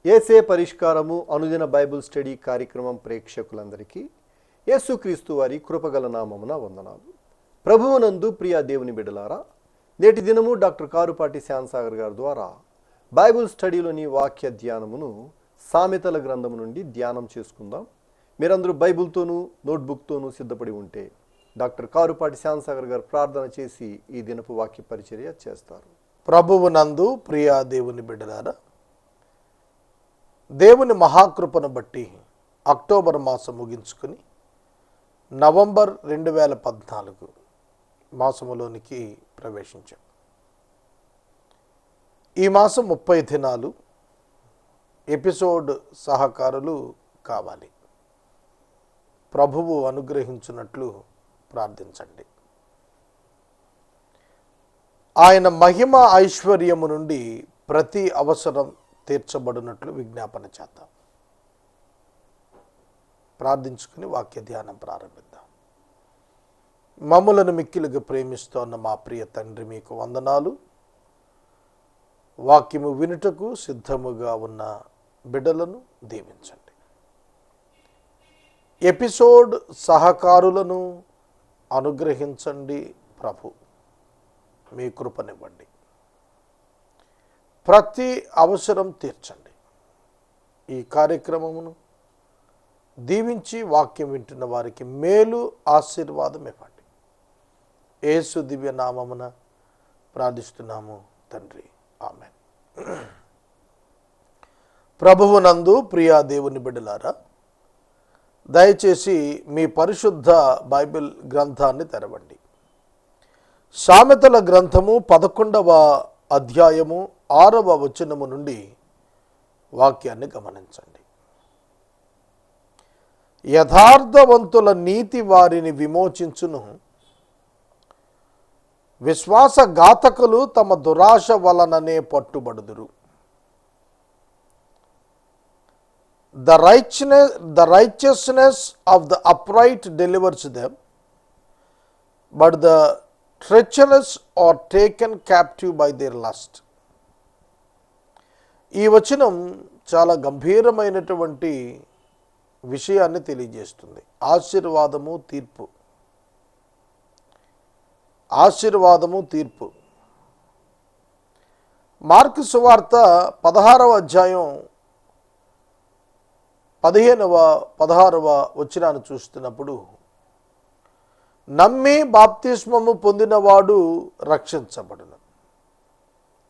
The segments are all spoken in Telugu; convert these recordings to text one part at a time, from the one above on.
యేసే పరిష్కారము అనుదిన బైబిల్ స్టడీ కార్యక్రమం ప్రేక్షకులందరికీ యేసుక్రీస్తు వారి కృపగల నామమున వందనాలు. ప్రభువునందు ప్రియ దేవుని బిడ్డలారా, నేటి దినము డాక్టర్ కారుపాటి శ్యాన్సాగర్ గారి ద్వారా బైబిల్ స్టడీలోని వాక్య ధ్యానమును సామెతల గ్రంథము నుండి ధ్యానం చేసుకుందాం. మీరందరూ బైబిల్తోనూ నోట్బుక్తోనూ సిద్ధపడి ఉంటే డాక్టర్ కారుపాటి శ్యాన్సాగర్ గారు ప్రార్థన చేసి ఈ దినపు వాక్య పరిచర్య చేస్తారు. ప్రభువునందు ప్రియ దేవుని బిడ్డలారా, దేవుని మహాకృపను బట్టి అక్టోబర్ మాసం ముగించుకుని నవంబర్ 2014 మాసములోనికి ప్రవేశించాం. ఈ మాసం 30 దినాలు ఎపిసోడ్ సహకారులు కావాలి. ప్రభువు అనుగ్రహించినట్లు ప్రార్థించండి. ఆయన మహిమ ఐశ్వర్యము నుండి ప్రతి అవసరం తీర్చబడినట్లు విజ్ఞాపన చేద్దాం. ప్రార్థించుకుని వాక్య ధ్యానం ప్రారంభిద్దాం. మమ్ములను మిక్కిలుగా ప్రేమిస్తోన్న మా ప్రియ తండ్రి, మీకు వందనాలు. వాక్యము వినుటకు సిద్ధముగా ఉన్న బిడ్డలను దీవించండి. ఎపిసోడ్ సహకారులను అనుగ్రహించండి ప్రభు. మీ కృపనివ్వండి. ప్రతి అవసరం తీర్చండి. ఈ కార్యక్రమమును దీవించి వాక్యం వింటున్న వారికి మేలు ఆశీర్వాదం ఇవ్వండి. యేసు దివ్య నామమున ప్రార్థిస్తున్నాము తండ్రి, ఆమేన్. ప్రభువునందు ప్రియ దేవుని బిడ్డలారా, దయచేసి మీ పరిశుద్ధ బైబిల్ గ్రంథాన్ని తెరవండి. సామెతల గ్రంథము 11వ అధ్యాయము 6వ వచనము నుండి వాక్యాన్ని గమనించండి. యథార్థవంతుల నీతి వారిని విమోచించును, విశ్వాసఘాతకులు తమ దురాశ వలననే పట్టుబడుదురు. The righteousness of the upright delivers them, but the treacherous are taken captive by their lust. ఈ వచనం చాలా గంభీరమైనటువంటి విషయాన్ని తెలియజేస్తుంది. ఆశీర్వాదము, తీర్పు. ఆశీర్వాదము, తీర్పు. మార్కు సువార్త 16వ అధ్యాయం 15-16వ వచనాన్ని చూస్తున్నప్పుడు, నమ్మి బాప్తిస్మము పొందినవాడు రక్షించబడును,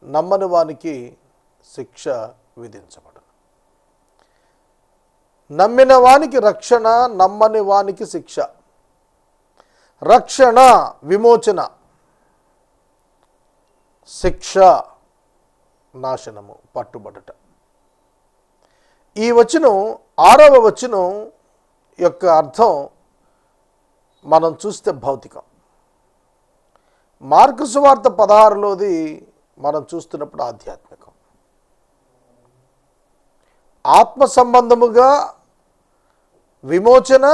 నమ్మని వానికి శిక్ష విధించబడును. నమ్మిన వానికి రక్షణ, నమ్మని వానికి శిక్ష. రక్షణ, విమోచన. శిక్ష, నాశనము, పట్టుబడట. ఈ వచనం 6వ వచనం యొక్క అర్థం మనం చూస్తే భౌతికం. మార్కు సువార్త 16లోది మనం చూస్తున్నప్పుడు ఆధ్యాత్మికం. ఆత్మ సంబంధముగా విమోచన,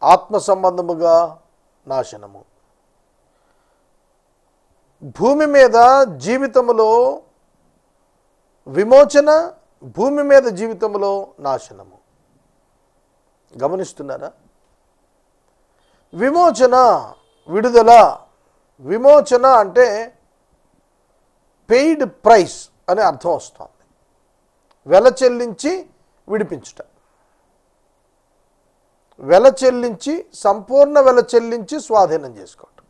ఆత్మ సంబంధముగా నాశనము. భూమి మీద జీవితములో విమోచన, భూమి మీద జీవితంలో నాశనము. గమనిస్తున్నారా? విమోచన, విడుదల. విమోచన అంటే పెయిడ్ ప్రైస్ అనే అర్థం వస్తుంది. వెల చెల్లించి విడిపించుట. వెల చెల్లించి, సంపూర్ణ వెల చెల్లించి స్వాధీనం చేసుకోవటం.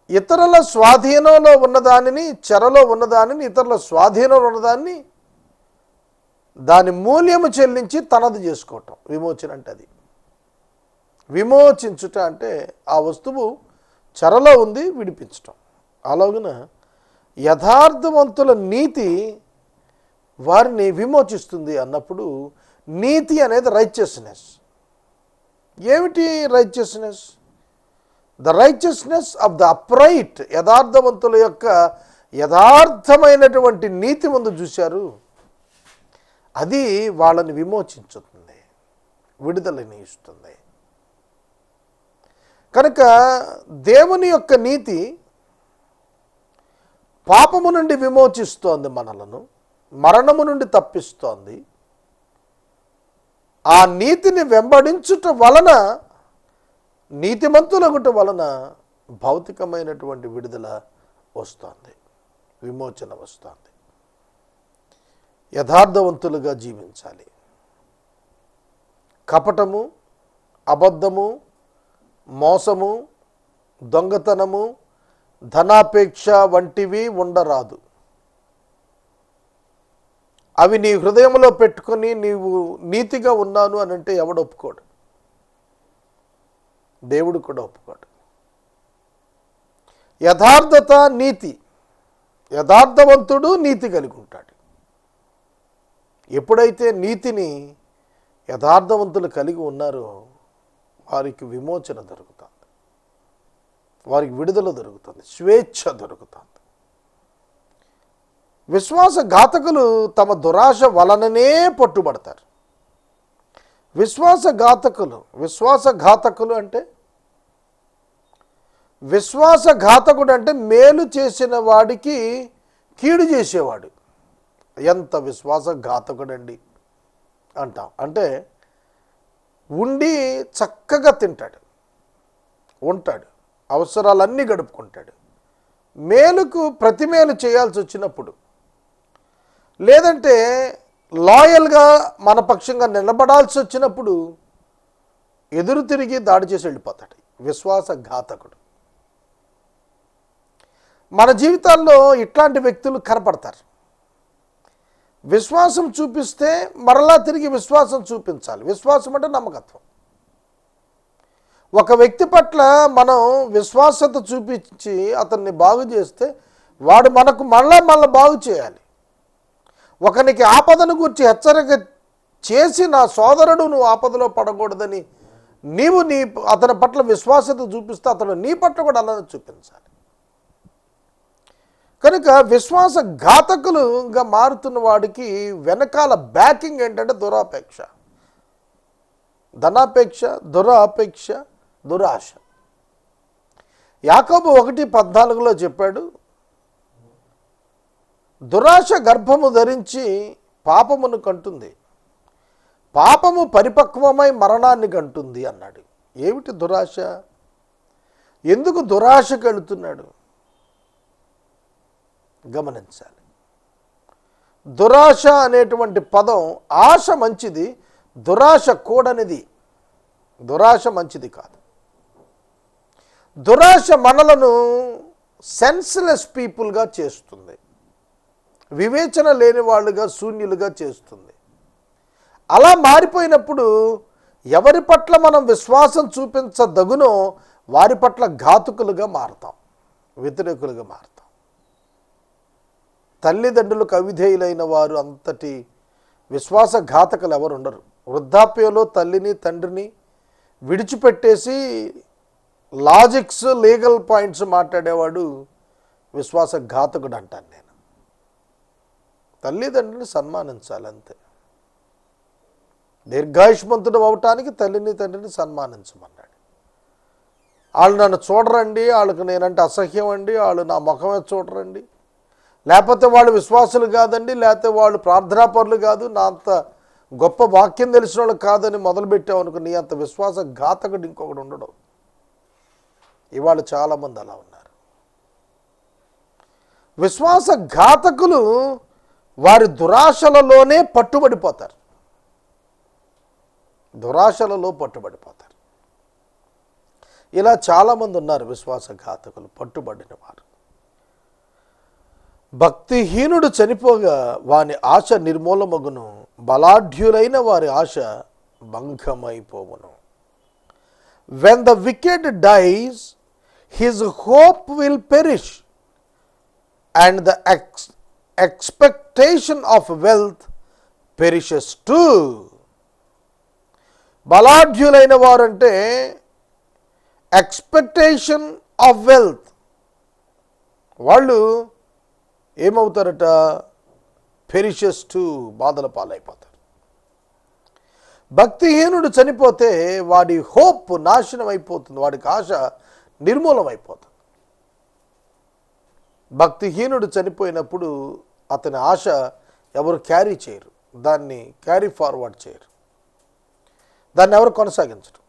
ఇతరుల స్వాధీనంలో ఉన్నదానిని, చెరలో ఉన్నదానిని, ఇతరుల స్వాధీనంలో ఉన్నదాన్ని దాని మూల్యము చెల్లించి తనది చేసుకోవటం విమోచన అంటే. అది విమోచించుట అంటే ఆ వస్తువు చెరలో ఉంది, విడిపించటం. అలాగున యథార్థవంతుల నీతి వారిని విమోచిస్తుంది అన్నప్పుడు, నీతి అనేది రైచియస్నెస్. ఏమిటి righteousness? The righteousness of the upright. యథార్థవంతుల యొక్క యథార్థమైనటువంటి నీతి ముందు చూశారు, అది వాళ్ళని విమోచించుతుంది, విడుదలని ఇస్తుంది. కనుక దేవుని యొక్క నీతి పాపము నుండి విమోచిస్తోంది మనలను, మరణము నుండి తప్పిస్తోంది. ఆ నీతిని వెంబడించుట వలన, నీతిమంతులగుట వలన భౌతికమైనటువంటి విడుదల వస్తుంది, విమోచన వస్తుంది. యథార్థవంతులుగా జీవించాలి. కపటము, అబద్ధము, మోసము, దొంగతనము, ధనాపేక్ష వంటివి ఉండరాదు. అవి నీ హృదయంలో పెట్టుకొని నీవు నీతిగా ఉన్నాను అని అంటే ఎవడు ఒప్పుకోడు, దేవుడు కూడా ఒప్పుకోడు. యథార్థత, నీతి, యథార్థవంతుడు నీతి కలిగి ఉంటాడు. ఎప్పుడైతే నీతిని యథార్థవంతులు కలిగి ఉన్నారో వారికి విమోచన దొరుకుతుంది, వారికి విడుదల దొరుకుతుంది, స్వేచ్ఛ దొరుకుతుంది. విశ్వాసఘాతకులు తమ దురాశ వలననే పట్టుబడతారు. విశ్వాసఘాతకులు అంటే, విశ్వాసఘాతకుడు అంటే మేలు చేసిన వాడికి కీడు చేసేవాడు. ఎంత విశ్వాసఘాతకుడండి అంటాం. అంటే ఉండి చక్కగా తింటాడు, ఉంటాడు, అవసరాలన్నీ గడుపుకుంటాడు. మేలుకు ప్రతి మేలు చేయాల్సి వచ్చినప్పుడు, లేదంటే లాయల్గా మన పక్షంగా నిలబడాల్సి వచ్చినప్పుడు ఎదురు తిరిగి దాడి చేసి వెళ్ళిపోతాడు విశ్వాసఘాతకుడు. మన జీవితాల్లో ఇట్లాంటి వ్యక్తులు కనపడతారు. విశ్వాసం చూపిస్తే మరలా తిరిగి విశ్వాసం చూపించాలి. విశ్వాసం అంటే నమ్మకత్వం. ఒక వ్యక్తి పట్ల మనం విశ్వాసత చూపించి అతన్ని బాగు చేస్తే వాడు మనకు మళ్ళా బాగు చేయాలి. ఒకనికి ఆపదను గురించి హెచ్చరిక చేసి, నా సోదరుడు నువ్వు ఆపదలో పడకూడదని నీవు అతని పట్ల విశ్వాసత చూపిస్తే అతను నీ పట్ల కూడా అలానే చూపించాలి. కనుక విశ్వాసఘాతకులుగా మారుతున్న వాడికి వెనకాల బ్యాకింగ్ ఏంటంటే దురాపేక్ష, ధనాపేక్ష, దురాపేక్ష, దురాశ. యాకోబు 1:14 చెప్పాడు, దురాశ గర్భము ధరించి పాపమును కంటుంది, పాపము పరిపక్వమై మరణాన్ని కంటుంది అన్నాడు. ఏమిటి దురాశ? ఎందుకు దురాశకు వెళుతున్నాడు గమనించాలి. దురాశ అనేటువంటి పదం, ఆశ మంచిది, దురాశ కూడనిది. దురాశ మంచిది కాదు. దురాశ మనలను సెన్స్లెస్ పీపుల్గా చేస్తుంది, వివేచన లేని వాళ్ళుగా, శూన్యులుగా చేస్తుంది. అలా మారిపోయినప్పుడు ఎవరి పట్ల మనం విశ్వాసం చూపించదగునో వారి పట్ల ఘాతుకులుగా మారతాం, వ్యతిరేకులుగా మారతాం. తల్లిదండ్రులకు అవిధేయులైన వారు అంతటి విశ్వాసఘాతకులు ఎవరు ఉండరు. వృద్ధాప్యంలో తల్లిని తండ్రిని విడిచిపెట్టేసి లాజిక్స్, లీగల్ పాయింట్స్ మాట్లాడేవాడు విశ్వాసఘాతకుడు అంటాను నేను. తల్లిదండ్రుని సన్మానించాలి అంతే. దీర్ఘాయుష్మంతుడు అవటానికి తల్లిని తండ్రిని సన్మానించమన్నాడు. వాళ్ళు నన్ను చూడరండి, వాళ్ళకి నేనంటే అసహ్యం అండి, వాళ్ళు నా ముఖమే చూడరండి, లేకపోతే వాళ్ళు విశ్వాసులు కాదండి, లేకపోతే వాళ్ళు ప్రార్థనాపరులు కాదు, నా అంత గొప్ప వాక్యం తెలిసిన వాళ్ళు కాదని మొదలుపెట్టావు అనుకో, నీ అంత విశ్వాసఘాతకుడు ఇంకొకడు ఉండడు. ఇవాళ చాలామంది అలా ఉన్నారు. విశ్వాసఘాతకులు వారి దురాశలలోనే పట్టుబడిపోతారు, దురాశలలో పట్టుబడిపోతారు. ఇలా చాలామంది ఉన్నారు విశ్వాసఘాతకులు, పట్టుబడిన వారు. భక్తిహీనుడు చనిపోగా వాని ఆశ నిర్మూలమగును, బలాఢ్యులైన వారి ఆశ భంగమైపోవును. When the wicked dies, his hope will perish, and the expectation of wealth perishes too. బలాఢ్యులైన వారంటే ఎక్స్పెక్టేషన్ ఆఫ్ వెల్త్, వాళ్ళు ఏమవుతారట? పెరిషెస్ టు, బాధల పాలైపోతారు. భక్తిహీనుడు చనిపోతే వాడి హోప్ నాశనం అయిపోతుంది, వాడికి ఆశ నిర్మూలమైపోతుంది. భక్తిహీనుడు చనిపోయినప్పుడు అతని ఆశ ఎవరు క్యారీ చేయరు, దాన్ని క్యారీ ఫార్వర్డ్ చేయరు, దాన్ని ఎవరు కొనసాగించరు.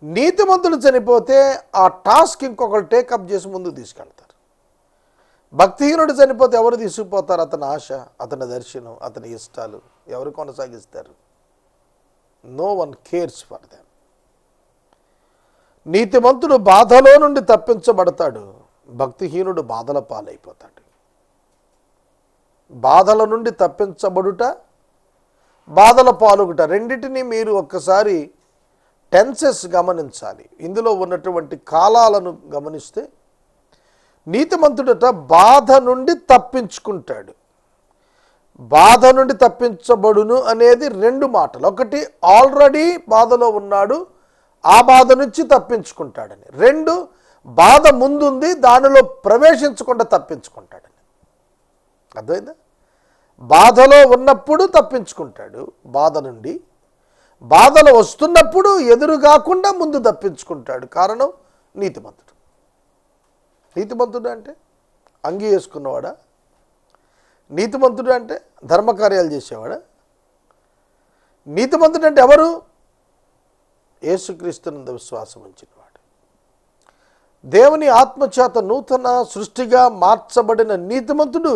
నీతిమంతులు చనిపోతే ఆ టాస్క్ ఇంకొకరు టేకప్ చేసి ముందుకు తీసుకెళ్తారు. భక్తిహీనుడు చనిపోతే ఎవరు తీసుకుపోతారు? అతని ఆశ, అతని దర్శనం, అతని ఇష్టాలు ఎవరు కొనసాగిస్తారు? No one cares for them. నీతిమంతుడు బాధలో నుండి తప్పించబడతాడు, భక్తిహీనుడు బాధల పాలైపోతాడు. బాధల నుండి తప్పించబడుట, బాధల పాలుగుట, రెండింటినీ మీరు ఒక్కసారి టెన్సెస్ గమనించాలి. ఇందులో ఉన్నటువంటి కాలాలను గమనిస్తే నీతిమంతుడట బాధ నుండి తప్పించుకుంటాడు, బాధ నుండి తప్పించబడును అనేది రెండు మాటలు. ఒకటి ఆల్రెడీ బాధలో ఉన్నాడు, ఆ బాధ నుంచి తప్పించుకుంటాడని. రెండు బాధ ముందుంది, దానిలో ప్రవేశించకుండా తప్పించుకుంటాడని. అర్థమైందా? బాధలో ఉన్నప్పుడు తప్పించుకుంటాడు బాధ నుండి, బాధలు వస్తున్నప్పుడు ఎదురు కాకుండా ముందు తప్పించుకుంటాడు. కారణం నీతిమంతుడు. నీతిమంతుడు అంటే అంగీ వేసుకున్నవాడా? నీతిమంతుడు అంటే ధర్మకార్యాలు చేసేవాడా? నీతిమంతుడు అంటే ఎవరు? యేసుక్రీస్తునందు విశ్వాసం ఉంచినవాడు, దేవుని ఆత్మచేత నూతన సృష్టిగా మార్చబడిన నీతిమంతుడు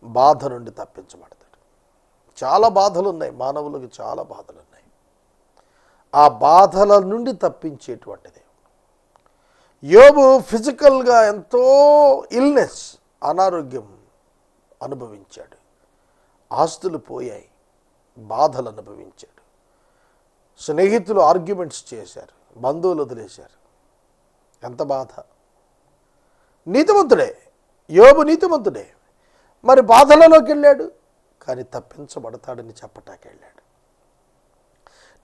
బాధ నుండి తప్పించబడతాడు. చాలా బాధలు ఉన్నాయి, మానవులకు చాలా బాధలు ఉన్నాయి. ఆ బాధల నుండి తప్పించేటువంటిది. యోబు ఫిజికల్గా ఎంతో ఇల్నెస్, అనారోగ్యం అనుభవించాడు, ఆస్తులు పోయాయి, బాధలు అనుభవించాడు, స్నేహితులు ఆర్గ్యుమెంట్స్ చేశారు, బంధువులు వదిలేశారు. ఎంత బాధ! నీతిమంతుడే, యోబు నీతిమంతుడే. మరి బాధలలోకి వెళ్ళాడు, కానీ తప్పించబడతాడని చెప్పటానికి వెళ్ళాడు.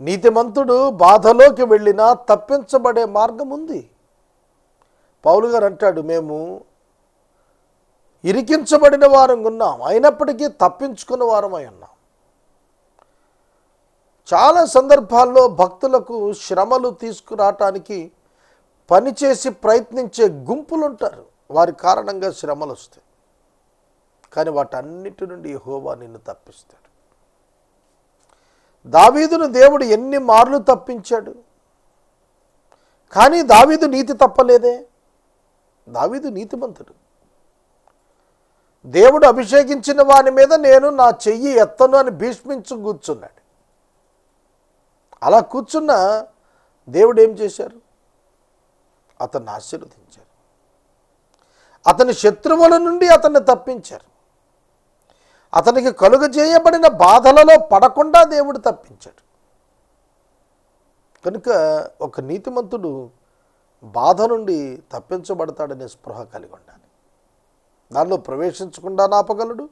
నీతిమంతుడు బాధలోకి వెళ్ళినా తప్పించబడే మార్గం ఉంది. పౌలు గారు అంటాడు, మేము ఇరికించబడిన వారం ఉన్నాం, అయినప్పటికీ తప్పించుకున్న వారమై ఉన్నాం. చాలా సందర్భాల్లో భక్తులకు శ్రమలు తీసుకురావటానికి పనిచేసి ప్రయత్నించే గుంపులు ఉంటారు, వారి కారణంగా శ్రమలు వస్తాయి. కానీ వాటన్నిటి నుండి యెహోవా నిన్ను తప్పిస్తాడు. దావీదును దేవుడు ఎన్ని మార్లు తప్పించాడు, కానీ దావీదు నీతి తప్పలేదే. దావీదు నీతిమంతుడు. దేవుడు అభిషేకించిన వాని మీద నేను నా చెయ్యి ఎత్తను అని భీష్మించు కూర్చున్నాడు. అలా కూర్చున్న దేవుడు ఏం చేశారు? అతన్ని ఆశీర్వదించారు, అతని శత్రువుల నుండి అతన్ని తప్పించారు, అతనికి కలుగజేయబడిన బాధలలో పడకుండా దేవుడు తప్పించాడు. కనుక ఒక నీతిమంతుడు బాధ నుండి తప్పించబడతాడనే స్పృహ కలిగి ఉండాలి. దానిలో ప్రవేశించకుండా ఆపగలడు,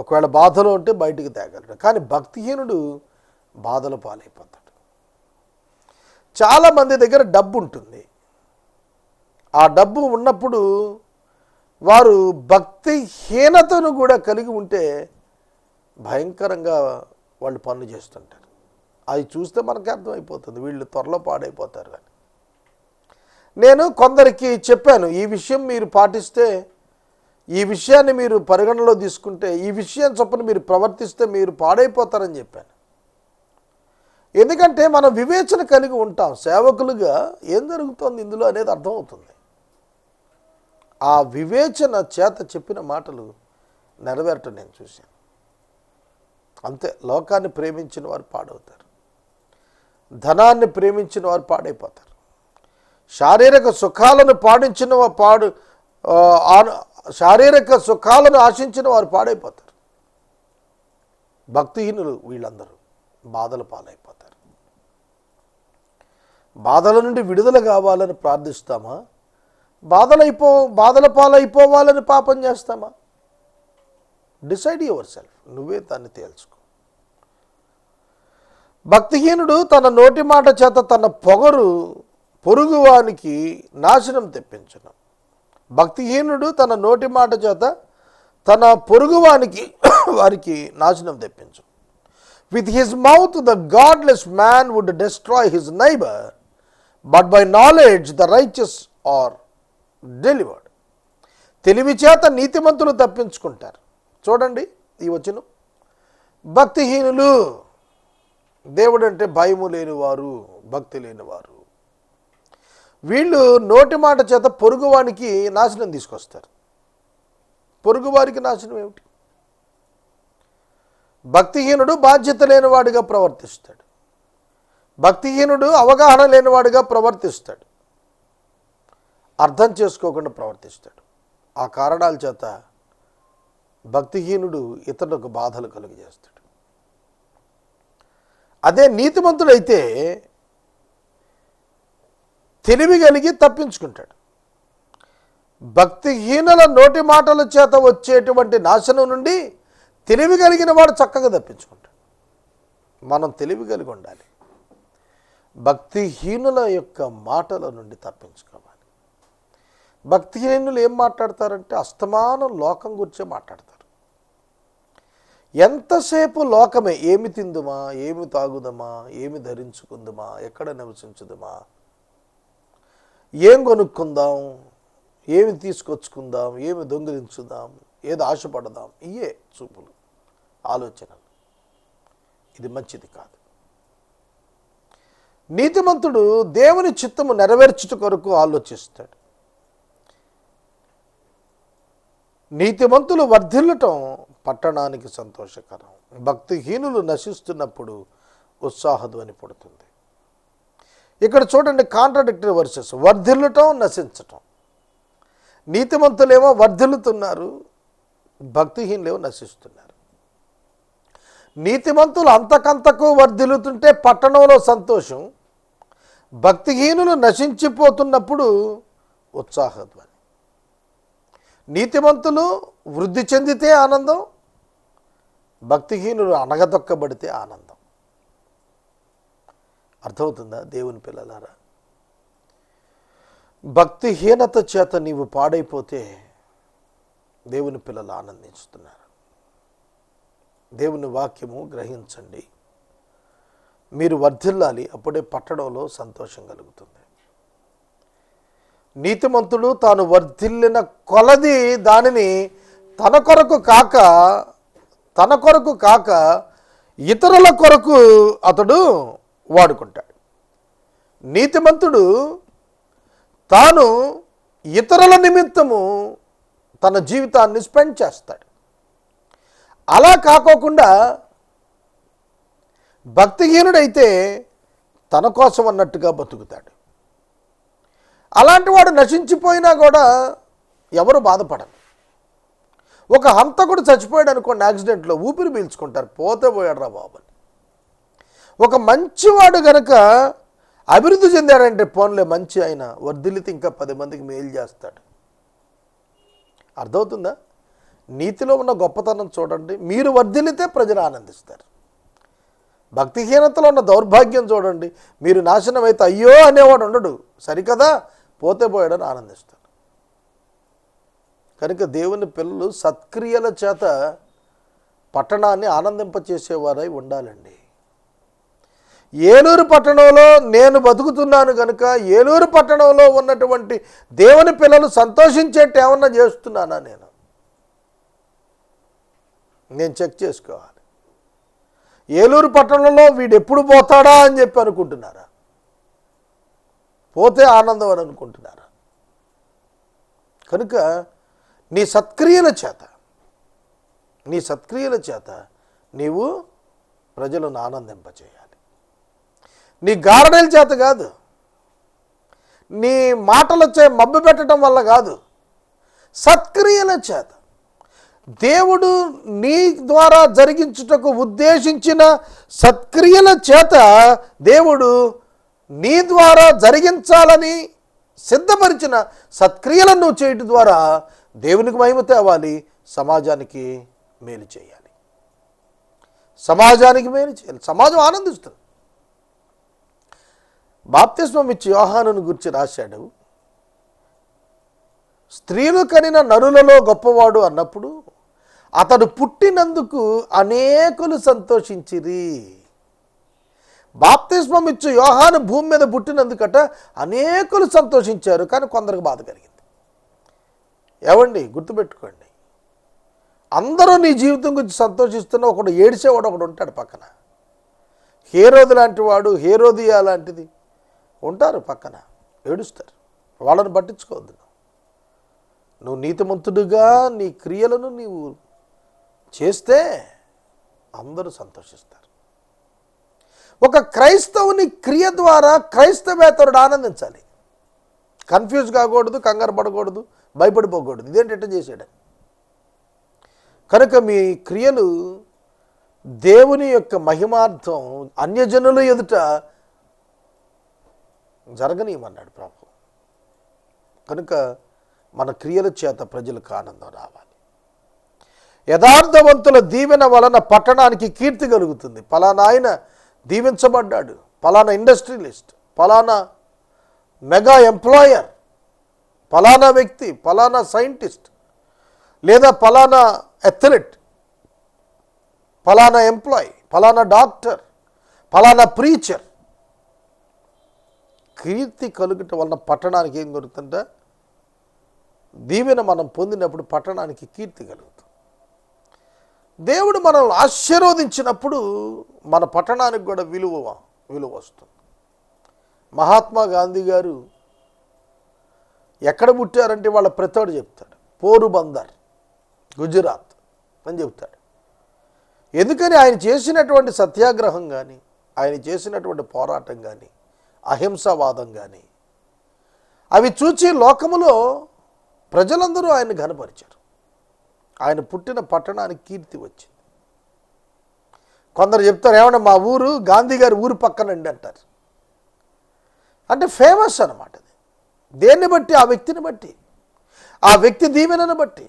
ఒకవేళ బాధలో ఉంటే బయటికి తేగలడు. కానీ భక్తిహీనుడు బాధల పాలైపోతాడు. చాలామంది దగ్గర డబ్బు ఉంటుంది, ఆ డబ్బు ఉన్నప్పుడు వారు భక్తిహీనతను కూడా కలిగి ఉంటే భయంకరంగా వాళ్ళు పనులు చేస్తుంటారు. అది చూస్తే మనకు అర్థమైపోతుంది, వీళ్ళు త్వరలో పాడైపోతారు అని. నేను కొందరికి చెప్పాను, ఈ విషయం మీరు పాటిస్తే, ఈ విషయాన్ని మీరు పరిగణలో తీసుకుంటే, ఈ విషయం చొప్పున మీరు ప్రవర్తిస్తే మీరు పాడైపోతారని చెప్పాను. ఎందుకంటే మనం వివేచన కలిగి ఉంటాం, సేవకులుగా ఏం జరుగుతోంది ఇందులో అనేది అర్థమవుతుంది. ఆ వివేచన చేత చెప్పిన మాటలు నెరవేరటం నేను చూశాను. అంతే. లోకాన్ని ప్రేమించిన వారు పాడవుతారు, ధనాన్ని ప్రేమించిన వారు పాడైపోతారు, శారీరక సుఖాలను శారీరక సుఖాలను ఆశించిన వారు పాడైపోతారు. భక్తిహీనులు వీళ్ళందరూ బాధల పాలైపోతారు. బాధల నుండి విడుదల కావాలని ప్రార్థిస్తామా? బాధల పాలైపోవాలని పాపం చేస్తామా? డిసైడ్ యువర్ సెల్ఫ్, నువ్వే దాన్ని తేల్చుకో. భక్తిహీనుడు తన నోటి మాట చేత తన పొరుగువానికి నాశనం తెప్పించును. భక్తిహీనుడు తన నోటి మాట చేత తన వారికి నాశనం తెప్పించు. With his mouth the godless man would destroy his neighbor, but by knowledge the righteous are delivered. తెలివి చేత నీతిమంతులు తప్పించుకుంటారు. చూడండి ఈ వచనం, భక్తిహీనులు, దేవుడు అంటే భయము లేనివారు, భక్తి లేనివారు, వీళ్ళు నోటి మాట చేత పొరుగువానికి నాశనం తీసుకొస్తారు. పొరుగువారికి నాశనం ఏమిటి? భక్తిహీనుడు బాధ్యత లేనివాడిగా ప్రవర్తిస్తాడు. భక్తిహీనుడు అవగాహన లేనివాడిగా ప్రవర్తిస్తాడు. అర్థం చేసుకోకుండా ప్రవర్తిస్తాడు. ఆ కారణాల చేత భక్తిహీనుడు ఇతరులకు బాధలు కలుగజేస్తాడు. అదే నీతిమంతుడైతే తెలివి కలిగి తప్పించుకుంటాడు. భక్తిహీనుల నోటి మాటల చేత వచ్చేటువంటి నాశనం నుండి తెలివి కలిగిన వాడు చక్కగా తప్పించుకుంటాడు. మనం తెలివి కలిగి ఉండాలి. భక్తిహీనుల యొక్క మాటల నుండి తప్పించుకోవాలి. భక్తిహీనులు ఏం మాట్లాడతారంటే అస్తమానం లోకం గురించే మాట్లాడతారు. ఎంతసేపు లోకమే, ఏమి తిందుమా, ఏమి తాగుదమా, ఏమి ధరించుకుందుమా, ఎక్కడ నివసించుదుమా, ఏం కొనుక్కుందాం, ఏమి తీసుకొచ్చుకుందాం, ఏమి దొంగిలించుదాం, ఏది ఆశపడదాం, ఇయే చూపులు, ఆలోచనలు. ఇది మంచిది కాదు. నీతిమంతుడు దేవుని చిత్తము నెరవేర్చుట కొరకు ఆలోచిస్తాడు. నీతిమంతులు వర్ధిల్లటం పట్టణానికి సంతోషకరం. భక్తిహీనులు నశిస్తున్నప్పుడు ఉత్సాహధ్వని పుడుతుంది. ఇక్కడ చూడండి, కాంట్రాడిక్టరీ వర్సెస్, వర్ధిల్లటం, నశించటం. నీతిమంతులేమో వర్ధిల్లుతున్నారు, భక్తిహీనులేమో నశిస్తున్నారు. నీతిమంతులు అంతకంతకు వర్ధిల్లుతుంటే పట్టణంలో సంతోషం, భక్తిహీనులు నశించిపోతున్నప్పుడు ఉత్సాహధ్వని. నీతిమంతులు వృద్ధి చెందితే ఆనందం, భక్తిహీనులు అణగదొక్కబడితే ఆనందం. అర్థమవుతుందా దేవుని పిల్లలారా? భక్తిహీనత చేత నీవు పాడైపోతే దేవుని పిల్లలు ఆనందిస్తున్నారు. దేవుని వాక్యము గ్రహించండి. మీరు వర్ధిల్లాలి, అప్పుడే పట్టణంలో సంతోషం కలుగుతుంది. నీతిమంతుడు తాను వర్ధిల్లిన కొలది దానిని తన కొరకు కాక ఇతరుల కొరకు అతడు వాడుకుంటాడు. నీతిమంతుడు తాను ఇతరుల నిమిత్తము తన జీవితాన్ని స్పెండ్ చేస్తాడు. అలా కాకోకుండా భక్తిహీనుడైతే తన కోసం అన్నట్టుగా బతుకుతాడు. అలాంటి వాడు నశించిపోయినా కూడా ఎవరు బాధపడరు. ఒక హంతకుడు చచ్చిపోయాడు అనుకోండి, యాక్సిడెంట్లో ఊపిరి పీల్చుకుంటారు, పోతే పోయాడు రా బాబు. ఒక మంచివాడు గనక అభివృద్ధి చెందాడంటే పోన్లే మంచి ఆయన వర్ధిల్లితే ఇంకా 10 మందికి మేలు చేస్తాడు. అర్థమవుతుందా? నీతిలో ఉన్న గొప్పతనం చూడండి. మీరు వర్ధిల్లితే ప్రజలు ఆనందిస్తారు. భక్తిహీనతలో ఉన్న దౌర్భాగ్యం చూడండి. మీరు నాశనం అయితే అయ్యో అనేవాడు ఉండడు, సరికదా పోతే పోయాడని ఆనందిస్తారు. కనుక దేవుని పిల్లలు సత్క్రియల చేత పట్టణాన్ని ఆనందింపచేసేవారై ఉండాలండి. ఏలూరు పట్టణంలో నేను బతుకుతున్నాను కనుక ఏలూరు పట్టణంలో ఉన్నటువంటి దేవుని పిల్లలు సంతోషించేట్టు ఏమన్నా చేస్తున్నానా? నేను చెక్ చేసుకోవాలి. ఏలూరు పట్టణంలో వీడు ఎప్పుడు పోతాడా అని చెప్పి అనుకుంటున్నారా? పోతే ఆనందం అని అనుకుంటున్నారా? కనుక నీ సత్క్రియల చేత నీవు ప్రజలను ఆనందింపచేయాలి. నీ గారడీల చేత కాదు, నీ మాటలచే మభ్య పెట్టడం వల్ల కాదు, సత్క్రియల చేత. దేవుడు నీ ద్వారా జరిగించుటకు ఉద్దేశించిన సత్క్రియల చేత దేవుడు నీ ద్వారా జరిగించాలని సిద్ధపరిచిన సత్క్రియలను నువ్వు చేయటం ద్వారా దేవునికి మహిమ తేవాలి, సమాజానికి మేలు చేయాలి. సమాజం ఆనందిస్తుంది. బాప్తిస్మం ఇచ్చి యోహానును గురించి రాశాడు, స్త్రీలు కనిన నరులలో గొప్పవాడు అన్నప్పుడు అతడు పుట్టినందుకు అనేకులు సంతోషించిరి. బాప్తిస్మం ఇచ్చి యోహాను భూమి మీద పుట్టినందుకట అనేకులు సంతోషించారు, కానీ కొందరికి బాధ కలిగింది. ఏవండి గుర్తుపెట్టుకోండి, అందరూ నీ జీవితం గురించి సంతోషిస్తున్న ఒకడు ఏడిసేవాడు ఒకడు ఉంటాడు పక్కన. హేరోదు లాంటి వాడు, హేరోదియా లాంటిది ఉంటారు పక్కన, ఏడుస్తారు. వాళ్ళని పట్టించుకోవద్దు. నువ్వు నీతిమంతుడుగా నీ క్రియలను నీవు చేస్తే అందరూ సంతోషిస్తారు. ఒక క్రైస్తవుని క్రియ ద్వారా క్రైస్తవేతరుడు ఆనందించాలి. కన్ఫ్యూజ్ కాకూడదు, కంగారు పడకూడదు, భయపడిపోకూడదు. ఇదేంటంటే చేసాడని. కనుక మీ క్రియలు దేవుని యొక్క మహిమార్థం అన్యజనుల ఎదుట జరగనీయమన్నాడు ప్రభు. కనుక మన క్రియల చేత ప్రజలకు ఆనందం రావాలి. యథార్థవంతుల దీవెన వలన పట్టణానికి కీర్తి కలుగుతుంది. పలానా ఆయన దీవించబడ్డాడు, పలానా ఇండస్ట్రియలిస్ట్, పలానా మెగా ఎంప్లాయర్, పలానా వ్యక్తి, పలానా సైంటిస్ట్, లేదా పలానా అథ్లెట్, పలానా ఎంప్లాయ్, పలానా డాక్టర్, పలానా ప్రీచర్. కీర్తి కలుగుట వలన పట్టణానికి ఏం కలుగుతుందంటే, దీవెన మనం పొందినప్పుడు పట్టణానికి కీర్తి కలుగుతుంది. దేవుడు మనల్ని ఆశీర్వదించినప్పుడు మన పట్టణానికి కూడా విలువ వస్తుంది. మహాత్మా గాంధీ గారు ఎక్కడ పుట్టారంటే వాళ్ళ ప్రతోడు చెప్తాడు, పోరుబందర్, గుజరాత్ అని చెప్తాడు. ఎందుకని ఆయన చేసినటువంటి సత్యాగ్రహం కానీ, ఆయన చేసినటువంటి పోరాటం కానీ, అహింసావాదం కానీ, అవి చూచి లోకములో ప్రజలందరూ ఆయన ఘనపరిచారు. ఆయన పుట్టిన పట్టణానికి కీర్తి వచ్చింది. కొందరు చెప్తారు, ఏమన్నా మా ఊరు గాంధీ గారి ఊరు పక్కనండి అంటారు. అంటే ఫేమస్ అన్నమాట. అది దేన్ని బట్టి? ఆ వ్యక్తిని బట్టి, ఆ వ్యక్తి దీవెనను బట్టి.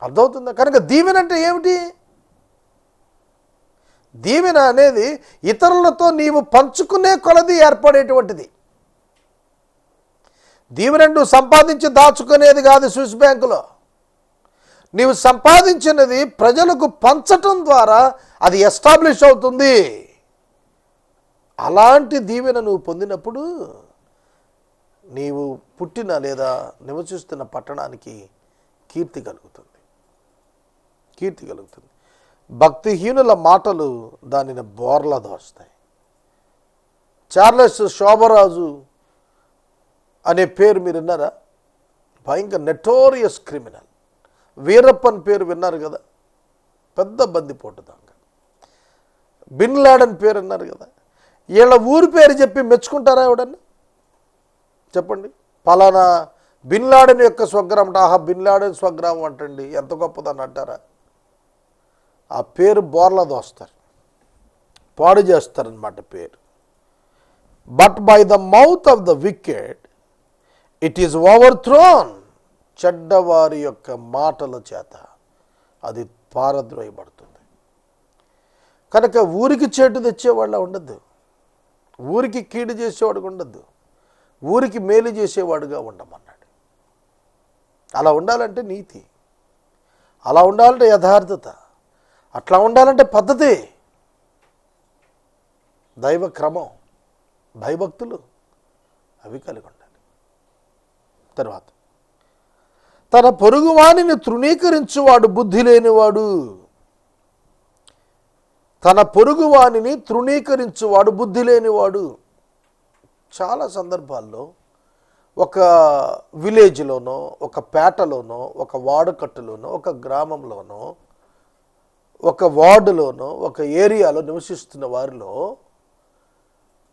అర్థమవుతుందా? కనుక దీవెన అంటే ఏమిటి? దీవెన అనేది ఇతరులతో నీవు పంచుకునే కొలది ఏర్పడేటువంటిది. దీవెన నువ్వు సంపాదించి దాచుకునేది కాదు. స్విస్ బ్యాంకులో నీవు సంపాదించినది ప్రజలకు పంచటం ద్వారా అది ఎస్టాబ్లిష్ అవుతుంది. అలాంటి దీవెన నువ్వు పొందినప్పుడు నీవు పుట్టిన లేదా నివసిస్తున్న పట్టణానికి కీర్తి కలుగుతుంది. కీర్తి కలుగుతుంది. భక్తిహీనుల మాటలు దానిని బోర్లా దోస్తాయి. చార్లెస్ శోభరాజు అనే పేరు మీరు విన్నారా? భయంకర నెటోరియస్ క్రిమినల్. వీరప్పన్ పేరు విన్నారు కదా, పెద్ద బందిపోటు దొంగ. బిన్ లాడెన్ పేరు విన్నారు కదా. వీళ్ళ ఊరి పేరు చెప్పి మెచ్చుకుంటారా ఎవడన్నా? చెప్పండి. పలానా బిన్ లాడెన్ యొక్క స్వగ్రామం అంటే, ఆహా బిన్ లాడెన్ స్వగ్రామం అంటండి, ఎంత గొప్పదని అంటారా? ఆ పేరు బోర్లా దోస్తారు, పాడు చేస్తారనమాట పేరు. But by the mouth of the wicked it is overthrown. చెడ్డవారి యొక్క మాటల చేత అది పారద్రోయబడుతుంది. కనుక ఊరికి చెడు తెచ్చేవాళ్ళ ఉండద్దు, ఊరికి కీడు చేసేవాడుగా ఉండద్దు, ఊరికి మేలు చేసేవాడుగా ఉండమన్నాడు. అలా ఉండాలంటే నీతి, అలా ఉండాలంటే యథార్థత, అట్లా ఉండాలంటే పద్ధతి, దైవ క్రమం, భయభక్తులు అవి కలిగి ఉండాలి. తర్వాత తన పొరుగువానిని తృణీకరించువాడు బుద్ధి లేనివాడు. తన పొరుగువానిని తృణీకరించువాడు బుద్ధి లేనివాడు. చాలా సందర్భాల్లో ఒక విలేజ్లోనో, ఒక పేటలోనో, ఒక వాడకట్టులోనో, ఒక గ్రామంలోనో, ఒక వార్డులోనో, ఒక ఏరియాలో నివసిస్తున్న వారిలో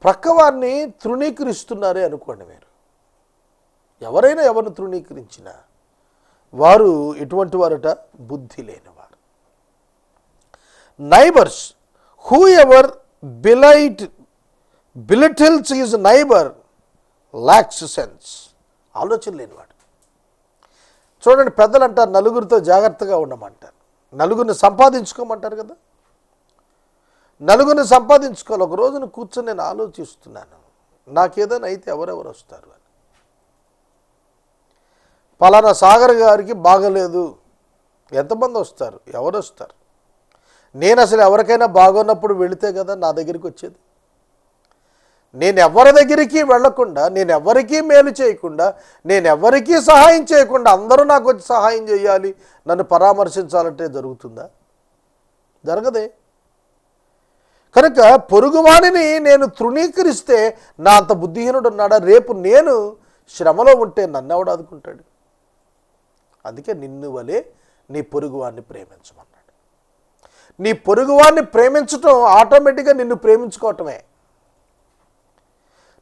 ప్రక్కవారిని తృణీకరిస్తున్నారే అనుకోండి మీరు. ఎవరైనా ఎవరిని తృణీకరించినా వారు ఎటువంటి వారట? బుద్ధి లేనివారు. Neighbours whoever belittles his neighbour lacks sense. ఆలోచన లేనివాడు. చూడండి, పెద్దలు అంటారు నలుగురితో జాగ్రత్తగా ఉండమంటారు, నలుగురిని సంపాదించుకోమంటారు కదా. నలుగురిని సంపాదించుకోవాలి. ఒక రోజున కూర్చొని నేను ఆలోచిస్తున్నాను, నాకేదైనా అయితే ఎవరెవరు వస్తారు అని. పలానా సాగర్ గారికి బాగలేదు, ఎంతమంది వస్తారు? ఎవరు వస్తారు? నేను అసలు ఎవరికైనా బాగున్నప్పుడు వెళితే కదా నా దగ్గరికి వచ్చేది. నేను ఎవరి దగ్గరికి వెళ్లకుండా, నేను ఎవరికీ మేలు చేయకుండా, నేను ఎవరికీ సహాయం చేయకుండా అందరూ నాకు వచ్చి సహాయం చేయాలి, నన్ను పరామర్శించాలంటే జరుగుతుందా? జరగదే. కనుక పొరుగువాణిని నేను తృణీకరిస్తే నా అంత బుద్ధిహీనుడు ఉన్నాడా? రేపు నేను శ్రమలో ఉంటే నన్ను ఎవడు ఆదుకుంటాడు? అందుకే నిన్ను వలే నీ పొరుగువాన్ని ప్రేమించమన్నాడు. నీ పొరుగువాన్ని ప్రేమించటం ఆటోమేటిక్గా నిన్ను ప్రేమించుకోవటమే.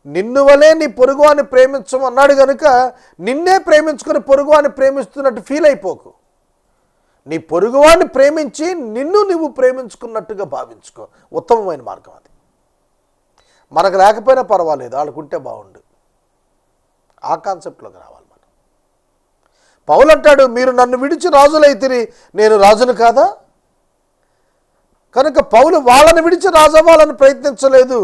నిన్ను వలే నీ పొరుగువాన్ని ప్రేమించమన్నాడు కనుక నిన్నే ప్రేమించుకొని పొరుగువాన్ని ప్రేమిస్తున్నట్టు ఫీల్ అయిపోకు. నీ పొరుగువాన్ని ప్రేమించి నిన్ను నువ్వు ప్రేమించుకున్నట్టుగా భావించుకో. ఉత్తమమైన మార్గం అది. మనకు లేకపోయినా పర్వాలేదు, వాళ్ళకుంటే బాగుండు. ఆ కాన్సెప్ట్లోకి రావాలి మనం. పౌలు అంటాడు, మీరు నన్ను విడిచి రాజులైతిరి, నేను రాజును కాదా? కనుక పౌలు వాళ్ళని విడిచి రాజవ్వాలని ప్రయత్నించలేదు,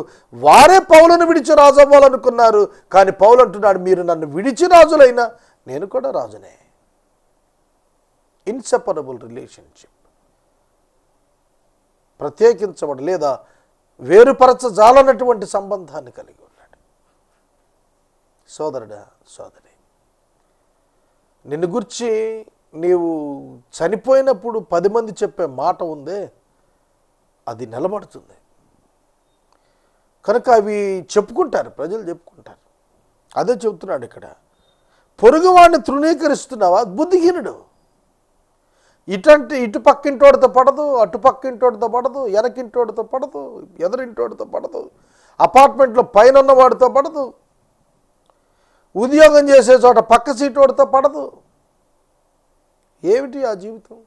వారే పౌలను విడిచి రాజవ్వాలనుకున్నారు. కానీ పౌలు అంటున్నాడు, మీరు నన్ను విడిచి రాజులైనా నేను కూడా రాజునే. ఇన్సెపరబుల్ రిలేషన్షిప్, ప్రత్యేకించబడి లేదా వేరుపరచజాలన్నటువంటి సంబంధాన్ని కలిగి ఉన్నాడు. సోదరుడా, సోదరి, నిన్ను గురించి నీవు చనిపోయినప్పుడు 10 మంది చెప్పే మాట ఉందే, అది నిలబడుతుంది. కనుక అవి చెప్పుకుంటారు, ప్రజలు చెప్పుకుంటారు. అదే చెబుతున్నాడు ఇక్కడ. పొరుగువాడిని తృణీకరిస్తున్నావా? బుద్ధిహీనుడు. ఇటు పక్కింటోడితో పడదు, అటు పక్కింటోడితో పడదు, వెనకింటోడితో పడదు, ఎదురింటోడితో పడదు, అపార్ట్మెంట్లో పైన ఉన్నవాడితో పడదు, ఉద్యోగం చేసే చోట పక్క సీటోడితో పడదు. ఏమిటి ఆ జీవితం?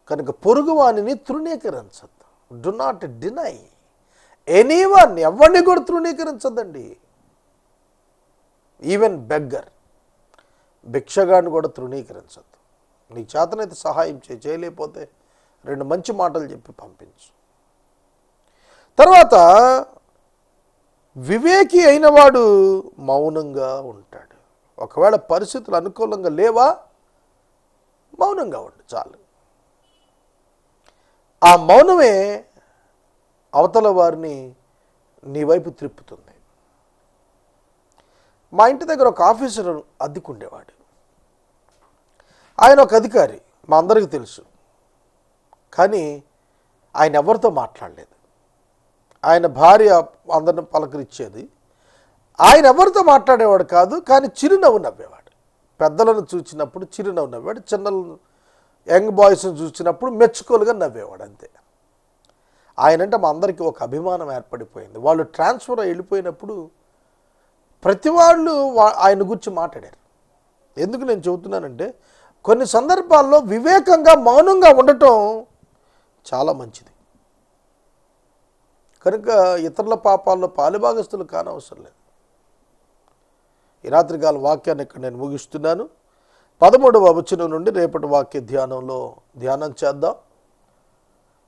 కనుక పొరుగువానిని తృణీకరించద్దు. Do not deny anyone. ఎవరిని కూడా తృణీకరించద్దండి. ఈవెన్ బెగ్గర్, భిక్షగాన్ని కూడా తృణీకరించద్దు. నీ చేతనైతే సహాయం చేయలేకపోతే 2 మంచి మాటలు చెప్పి పంపించు. తర్వాత వివేకి అయినవాడు మౌనంగా ఉంటాడు. ఒకవేళ పరిస్థితులు అనుకూలంగా లేవా, మౌనంగా ఉండు చాలు. ఆ మౌనమే అవతల వారిని నీ వైపు త్రిప్పుతుంది. మా ఇంటి దగ్గర ఒక ఆఫీసర్ అద్దెకుండేవాడు. ఆయన ఒక అధికారి, మా అందరికీ తెలుసు. కానీ ఆయన ఎవరితో మాట్లాడలేదు. ఆయన భార్య అందరిని పలకరించేది. ఆయన ఎవరితో మాట్లాడేవాడు కాదు, కానీ చిరునవ్వు నవ్వేవాడు. పెద్దలను చూసినప్పుడు చిరునవ్వు నవ్వాడు, చిన్నలను యంగ్ బాయ్స్ని చూసినప్పుడు మెచ్చుకోలుగా నవ్వేవాడు, అంతే. ఆయనంటే మా అందరికీ ఒక అభిమానం ఏర్పడిపోయింది. వాళ్ళు ట్రాన్స్ఫర్ వెళ్ళిపోయినప్పుడు ప్రతి వాళ్ళు ఆయన గురించి మాట్లాడారు. ఎందుకు నేను చెబుతున్నానంటే, కొన్ని సందర్భాల్లో వివేకంగా మౌనంగా ఉండటం చాలా మంచిది. కనుక ఇతరుల పాపాల్లో పాలుభాగస్తులు కానవసరం లేదు. ఈ రాత్రికాల వాక్యాన్ని ఇక్కడ నేను ముగిస్తున్నాను. 13వ వచనం నుండి రేపటి వాక్య ధ్యానంలో ధ్యానం చేద్దాం.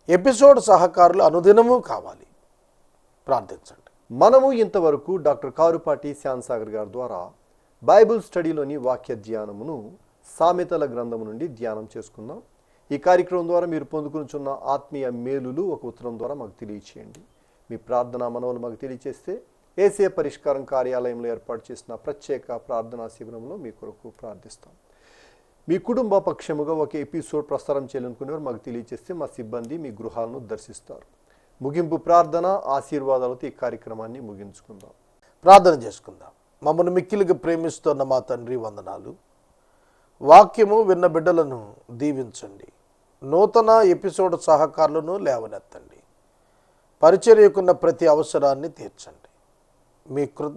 ఎపిసోడ్ సహకారులు అనుదినము కావాలి, ప్రార్థించండి. మనము ఇంతవరకు డాక్టర్ కారుపాటి శ్యాన్సాగర్ గారి ద్వారా బైబిల్ స్టడీలోని వాక్య ధ్యానమును సామెతల గ్రంథము నుండి ధ్యానం చేసుకుందాం. ఈ కార్యక్రమం ద్వారా మీరు పొందుకునిచున్న ఆత్మీయ మేలులు ఒక ఉత్తరం ద్వారా మాకు తెలియచేయండి. మీ ప్రార్థనా మనవులు మాకు తెలియచేస్తే ఏసీఏ పరిష్కారం కార్యాలయంలో ఏర్పాటు చేసిన ప్రత్యేక ప్రార్థనా శిబిరంలో మీ కొరకు ప్రార్థిస్తాం. మీ కుటుంబ పక్షముగా ఒక ఎపిసోడ్ ప్రసారం చేయాలనుకునేవారు మాకు తెలియచేస్తే మా సిబ్బంది మీ గృహాలను దర్శిస్తారు. ముగింపు ప్రార్థన ఆశీర్వాదాలతో ఈ కార్యక్రమాన్ని ముగించుకుందాం. ప్రార్థన చేసుకుందాం. మమ్మల్ని మిక్కిలిగా ప్రేమిస్తున్న మా తండ్రి, వందనాలు. వాక్యము విన్న బిడ్డలను దీవించండి. నూతన ఎపిసోడ్ సహకారులను లేవనెత్తండి. పరిచర్యకున్న ప్రతి అవసరాన్ని తీర్చండి.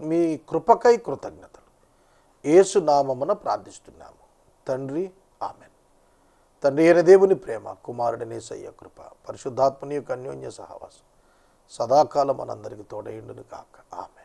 మీ కృపకై కృతజ్ఞతలు యేసు నామమున ప్రార్థిస్తున్నాము తండ్రి, ఆమెన్. తండ్రి అయిన దేవుని ప్రేమ, కుమారుడిని యేసయ్య కృప, పరిశుద్ధాత్మని యొక్క అన్యోన్య సహవాసం సదాకాలం మనందరికీ తోడైండును గాక. ఆమెన్.